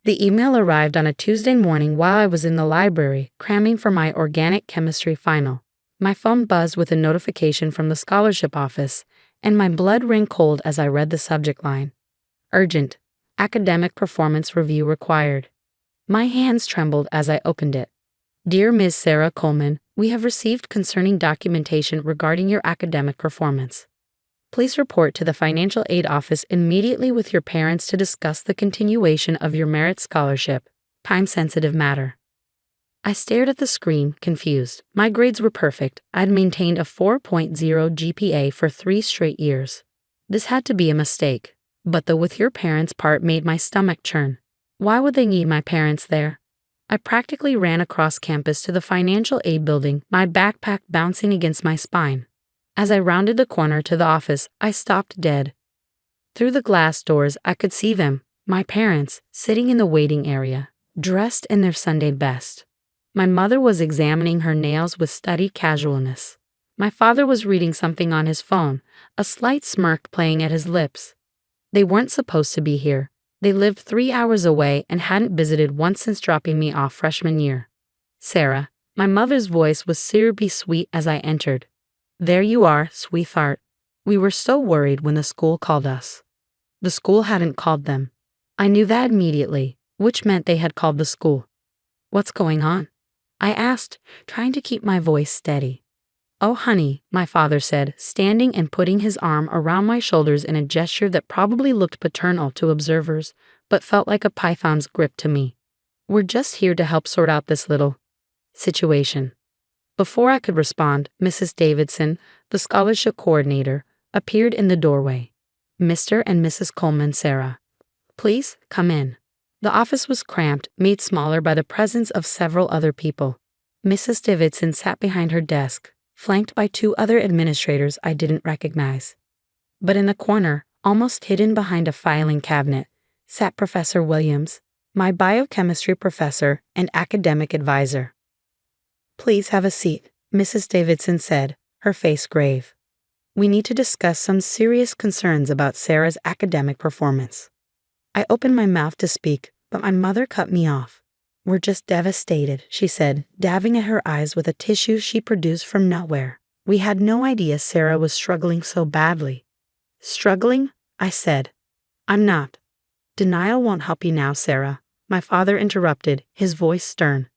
The email arrived on a Tuesday morning while I was in the library, cramming for my organic chemistry final. My phone buzzed with a notification from the scholarship office, and my blood ran cold as I read the subject line. Urgent. Academic performance review required. My hands trembled as I opened it. Dear Ms. Sarah Coleman, we have received concerning documentation regarding your academic performance. Please report to the Financial Aid Office immediately with your parents to discuss the continuation of your merit scholarship. Time-sensitive matter. I stared at the screen, confused. My grades were perfect. I'd maintained a 4.0 GPA for 3 straight years. This had to be a mistake. But the "with your parents" part made my stomach churn. Why would they need my parents there? I practically ran across campus to the Financial Aid building, my backpack bouncing against my spine. As I rounded the corner to the office, I stopped dead. Through the glass doors, I could see them, my parents, sitting in the waiting area, dressed in their Sunday best. My mother was examining her nails with studied casualness. My father was reading something on his phone, a slight smirk playing at his lips. They weren't supposed to be here. They lived 3 hours away and hadn't visited once since dropping me off freshman year. Sarah, my mother's voice was syrupy sweet as I entered. There you are, sweetheart. We were so worried when the school called us. The school hadn't called them. I knew that immediately, which meant they had called the school. What's going on? I asked, trying to keep my voice steady. Oh, honey, my father said, standing and putting his arm around my shoulders in a gesture that probably looked paternal to observers, but felt like a python's grip to me. We're just here to help sort out this little situation. Before I could respond, Mrs. Davidson, the scholarship coordinator, appeared in the doorway. Mr. and Mrs. Coleman, Sarah. Please, come in. The office was cramped, made smaller by the presence of several other people. Mrs. Davidson sat behind her desk, flanked by 2 other administrators I didn't recognize. But in the corner, almost hidden behind a filing cabinet, sat Professor Williams, my biochemistry professor and academic advisor. Please have a seat, Mrs. Davidson said, her face grave. We need to discuss some serious concerns about Sarah's academic performance. I opened my mouth to speak, but my mother cut me off. We're just devastated, she said, dabbing at her eyes with a tissue she produced from nowhere. We had no idea Sarah was struggling so badly. Struggling? I said. I'm not. Denial won't help you now, Sarah, my father interrupted, his voice stern.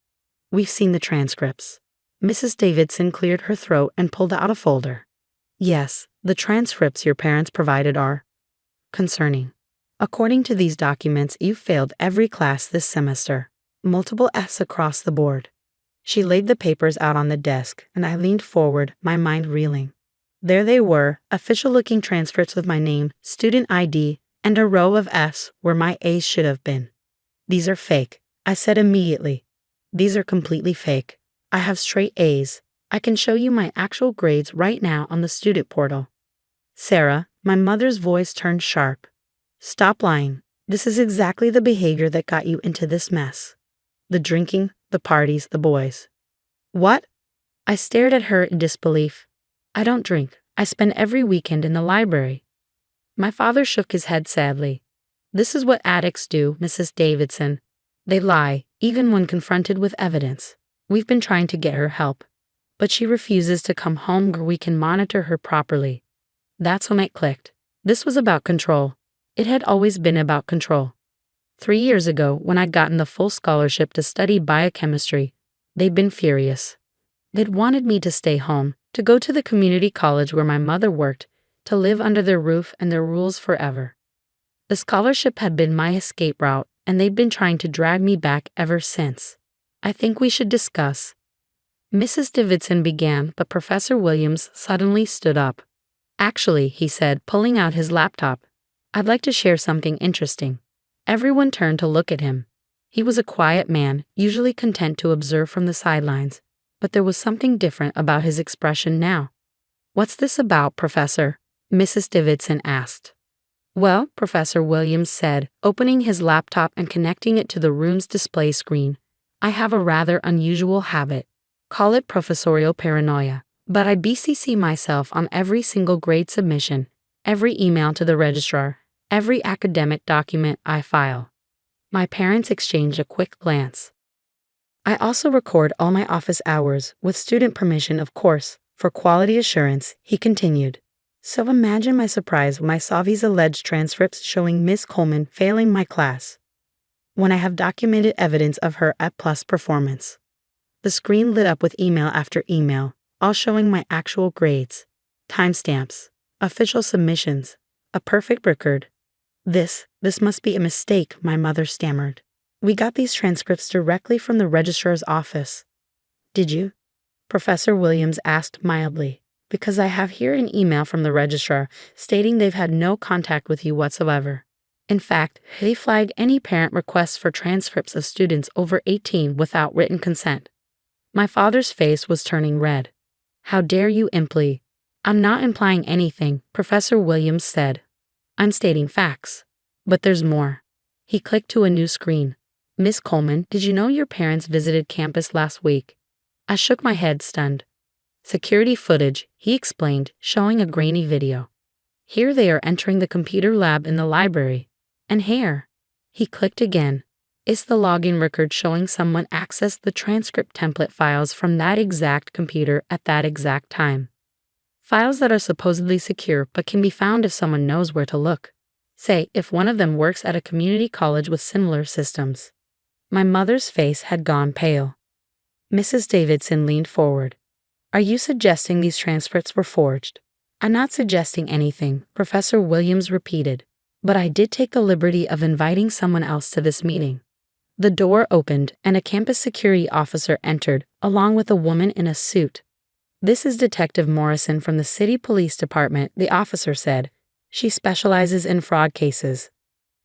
We've seen the transcripts. Mrs. Davidson cleared her throat and pulled out a folder. Yes, the transcripts your parents provided are concerning. According to these documents, you failed every class this semester. Multiple F's across the board. She laid the papers out on the desk, and I leaned forward, my mind reeling. There they were, official-looking transcripts with my name, student ID, and a row of F's where my A's should have been. These are fake, I said immediately. These are completely fake. I have straight A's. I can show you my actual grades right now on the student portal. Sarah, my mother's voice turned sharp. Stop lying. This is exactly the behavior that got you into this mess. The drinking, the parties, the boys. What? I stared at her in disbelief. I don't drink. I spend every weekend in the library. My father shook his head sadly. This is what addicts do, Mrs. Davidson. They lie, even when confronted with evidence. We've been trying to get her help, but she refuses to come home where we can monitor her properly. That's when it clicked. This was about control. It had always been about control. 3 years ago, when I'd gotten the full scholarship to study biochemistry, they'd been furious. They'd wanted me to stay home, to go to the community college where my mother worked, to live under their roof and their rules forever. The scholarship had been my escape route, and they'd been trying to drag me back ever since. I think we should discuss. Mrs. Davidson began, but Professor Williams suddenly stood up. Actually, he said, pulling out his laptop, I'd like to share something interesting. Everyone turned to look at him. He was a quiet man, usually content to observe from the sidelines, but there was something different about his expression now. What's this about, Professor? Mrs. Davidson asked. Well, Professor Williams said, opening his laptop and connecting it to the room's display screen, I have a rather unusual habit. Call it professorial paranoia, but I BCC myself on every single grade submission, every email to the registrar, every academic document I file. My parents exchanged a quick glance. I also record all my office hours, with student permission, of course, for quality assurance, he continued. So imagine my surprise when I saw these alleged transcripts showing Miss Coleman failing my class, when I have documented evidence of her A+ performance. The screen lit up with email after email, all showing my actual grades, timestamps, official submissions, a perfect record. This must be a mistake, my mother stammered. We got these transcripts directly from the registrar's office. Did you? Professor Williams asked mildly, because I have here an email from the registrar stating they've had no contact with you whatsoever. In fact, they flag any parent requests for transcripts of students over 18 without written consent. My father's face was turning red. How dare you imply? I'm not implying anything, Professor Williams said. I'm stating facts. But there's more. He clicked to a new screen. Miss Coleman, did you know your parents visited campus last week? I shook my head, stunned. Security footage, he explained, showing a grainy video. Here they are entering the computer lab in the library. And here. He clicked again. It's the login record showing someone accessed the transcript template files from that exact computer at that exact time. Files that are supposedly secure but can be found if someone knows where to look. Say, if one of them works at a community college with similar systems. My mother's face had gone pale. Mrs. Davidson leaned forward. Are you suggesting these transcripts were forged? I'm not suggesting anything, Professor Williams repeated. But I did take the liberty of inviting someone else to this meeting. The door opened and a campus security officer entered, along with a woman in a suit. This is Detective Morrison from the City Police Department, the officer said. She specializes in fraud cases.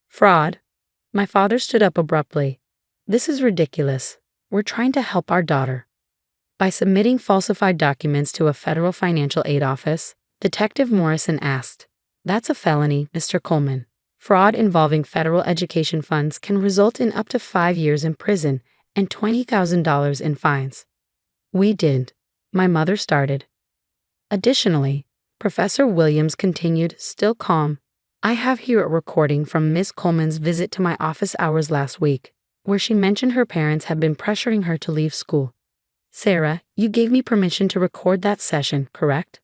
Fraud? My father stood up abruptly. This is ridiculous. We're trying to help our daughter. By submitting falsified documents to a federal financial aid office, Detective Morrison asked, That's a felony, Mr. Coleman. Fraud involving federal education funds can result in up to 5 years in prison and $20,000 in fines. We did. My mother started. Additionally, Professor Williams continued, still calm, I have here a recording from Miss Coleman's visit to my office hours last week, where she mentioned her parents had been pressuring her to leave school. Sarah, you gave me permission to record that session, correct?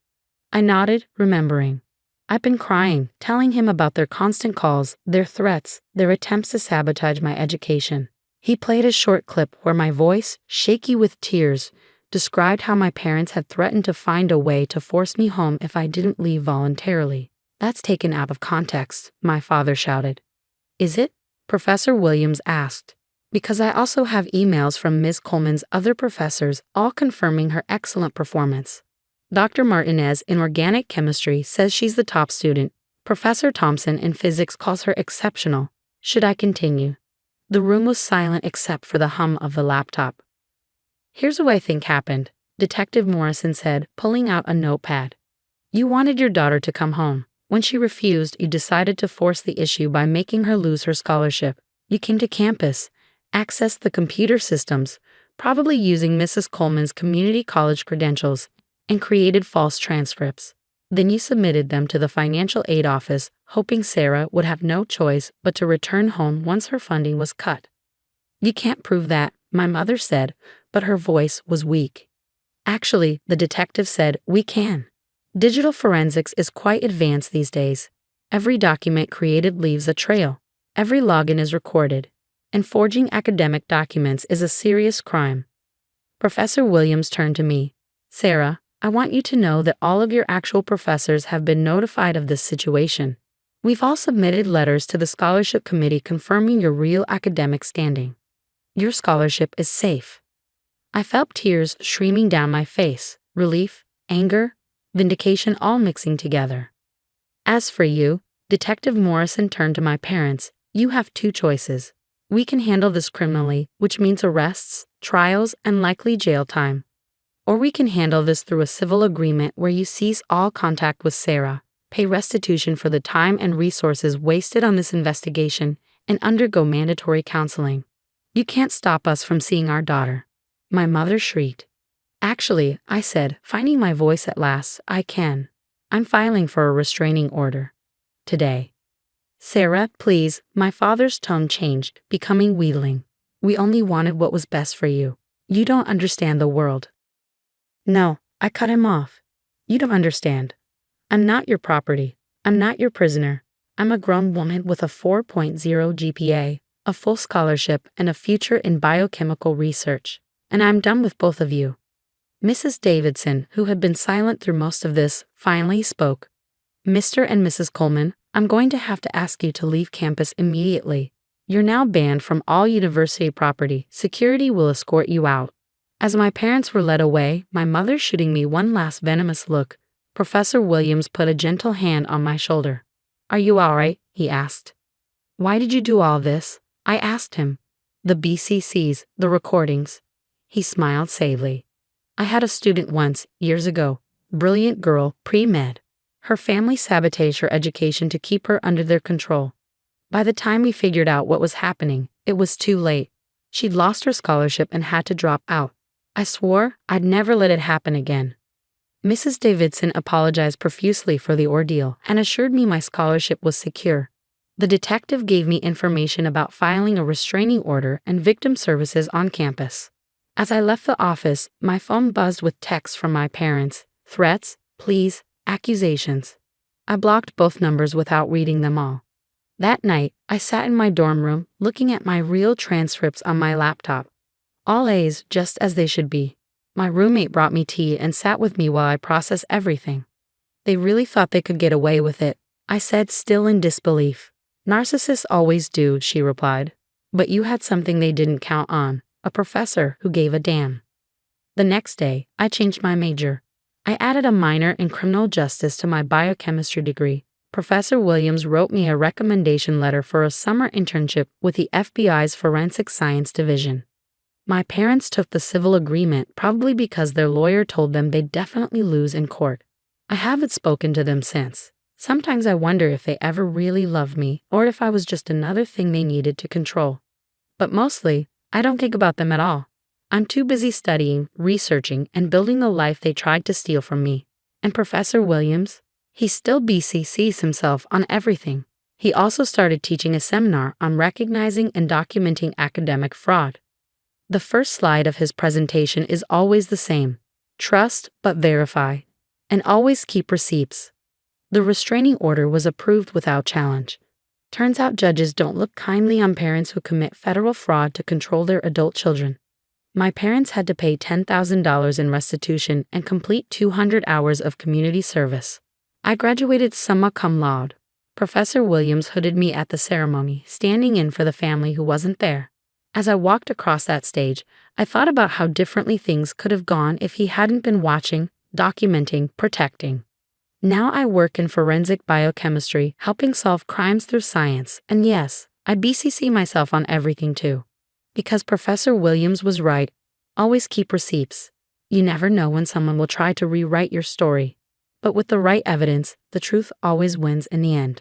I nodded, remembering. I've been crying, telling him about their constant calls, their threats, their attempts to sabotage my education. He played a short clip where my voice, shaky with tears, described how my parents had threatened to find a way to force me home if I didn't leave voluntarily. That's taken out of context, my father shouted. Is it? Professor Williams asked. Because I also have emails from Ms. Coleman's other professors all confirming her excellent performance. Dr. Martinez in organic chemistry says she's the top student. Professor Thompson in physics calls her exceptional. Should I continue? The room was silent except for the hum of the laptop. Here's what I think happened, Detective Morrison said, pulling out a notepad. You wanted your daughter to come home. When she refused, you decided to force the issue by making her lose her scholarship. You came to campus, accessed the computer systems, probably using Mrs. Coleman's community college credentials, and created false transcripts. Then you submitted them to the financial aid office, hoping Sarah would have no choice but to return home once her funding was cut. You can't prove that, my mother said, but her voice was weak. Actually, the detective said, we can. Digital forensics is quite advanced these days. Every document created leaves a trail. Every login is recorded. And forging academic documents is a serious crime. Professor Williams turned to me. Sarah, I want you to know that all of your actual professors have been notified of this situation. We've all submitted letters to the scholarship committee confirming your real academic standing. Your scholarship is safe. I felt tears streaming down my face, relief, anger, vindication all mixing together. As for you, Detective Morrison turned to my parents, you have 2 choices. We can handle this criminally, which means arrests, trials, and likely jail time. Or we can handle this through a civil agreement where you cease all contact with Sarah, pay restitution for the time and resources wasted on this investigation, and undergo mandatory counseling. You can't stop us from seeing our daughter. My mother shrieked. Actually, I said, finding my voice at last, I can. I'm filing for a restraining order. Today. Sarah, please, my father's tone changed, becoming wheedling. We only wanted what was best for you. You don't understand the world. No, I cut him off. You don't understand. I'm not your property. I'm not your prisoner. I'm a grown woman with a 4.0 GPA, a full scholarship, and a future in biochemical research. And I'm done with both of you. Mrs. Davidson, who had been silent through most of this, finally spoke. Mr. and Mrs. Coleman, I'm going to have to ask you to leave campus immediately. You're now banned from all university property. Security will escort you out. As my parents were led away, my mother shooting me one last venomous look, Professor Williams put a gentle hand on my shoulder. Are you all right? He asked. Why did you do all this? I asked him. The BCCs, the recordings. He smiled sadly. I had a student once, years ago, brilliant girl, pre-med. Her family sabotaged her education to keep her under their control. By the time we figured out what was happening, it was too late. She'd lost her scholarship and had to drop out. I swore I'd never let it happen again. Mrs. Davidson apologized profusely for the ordeal and assured me my scholarship was secure. The detective gave me information about filing a restraining order and victim services on campus. As I left the office, my phone buzzed with texts from my parents, threats, pleas, accusations. I blocked both numbers without reading them all. That night, I sat in my dorm room, looking at my real transcripts on my laptop. All A's, just as they should be. My roommate brought me tea and sat with me while I processed everything. They really thought they could get away with it, I said, still in disbelief. Narcissists always do, she replied. But you had something they didn't count on, a professor who gave a damn. The next day, I changed my major. I added a minor in criminal justice to my biochemistry degree. Professor Williams wrote me a recommendation letter for a summer internship with the FBI's Forensic Science Division. My parents took the civil agreement probably because their lawyer told them they'd definitely lose in court. I haven't spoken to them since. Sometimes I wonder if they ever really loved me or if I was just another thing they needed to control. But mostly, I don't think about them at all. I'm too busy studying, researching, and building the life they tried to steal from me. And Professor Williams? He still BCCs himself on everything. He also started teaching a seminar on recognizing and documenting academic fraud. The first slide of his presentation is always the same. Trust but verify. And always keep receipts. The restraining order was approved without challenge. Turns out judges don't look kindly on parents who commit federal fraud to control their adult children. My parents had to pay $10,000 in restitution and complete 200 hours of community service. I graduated summa cum laude. Professor Williams hooded me at the ceremony, standing in for the family who wasn't there. As I walked across that stage, I thought about how differently things could have gone if he hadn't been watching, documenting, protecting. Now I work in forensic biochemistry, helping solve crimes through science, and yes, I BCC myself on everything too. Because Professor Williams was right, always keep receipts. You never know when someone will try to rewrite your story. But with the right evidence, the truth always wins in the end.